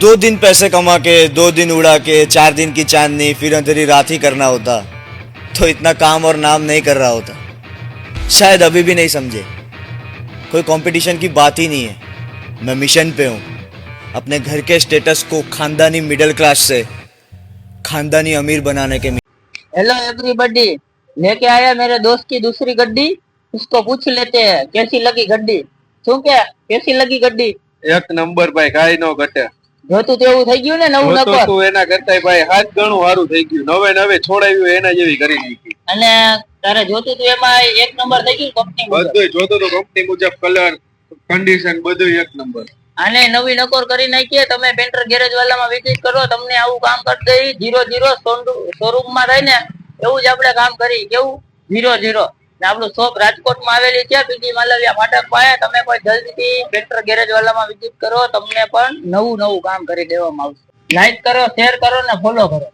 2 दिन पैसे कमा के 2 दिन उड़ा के 4 दिन की चांदनी फिर अंधेरी रात ही करना होता तो इतना काम और नाम नहीं कर रहा होता। शायद अभी भी नहीं समझे, कोई कंपटीशन की बात ही नहीं है। मैं मिशन पे हूँ, अपने घर के स्टेटस को खानदानी मिडिल क्लास से खानदानी अमीर बनाने के। हेलो एवरीबॉडी, लेके आया मेरे दोस्त की दूसरी गड्डी। उसको पूछ लेते हैं कैसी लगी गड्डी। શું કે कैसी लगी गड्डी? એક નંબર ભાઈ, કાઈ નો ઘટે. જોતું તેવું થઈ ગયું ને નવું જોતો નકોર. તું એના કરતા ભાઈ 7 ગણું સારું થઈ ગયું. નવે નવે છોડાવ્યું એના જેવી કરી નાખી. અને તારે જોતું તું એમાં એક નંબર થઈ ગયું કંપની મુજબ. બધું જોતો તો કંપની મુજબ, કલર, કન્ડિશન બધું એક નંબર. આને નવી નકોર કરી નાખીએ. તમે પેન્ટર ગેરેજ વાળામાં વિઝિટ કરો, તમને આવું કામ કરી દઈ 00 શોરૂમ માં રહીને એવું જ આપણે કામ કરી. કેવું 00 આપણું શોપ રાજકોટમાં આવેલી છે, પીજી માલવિયા ફાટક પાસે. તમે કોઈ જલ્દીથી પેન્ટર ગેરેજ વાળામાં વિઝિટ કરો, તમને પણ નવું કામ કરી દેવામાં આવશે. લાઈક કરો, શેર કરો ને ફોલો કરો.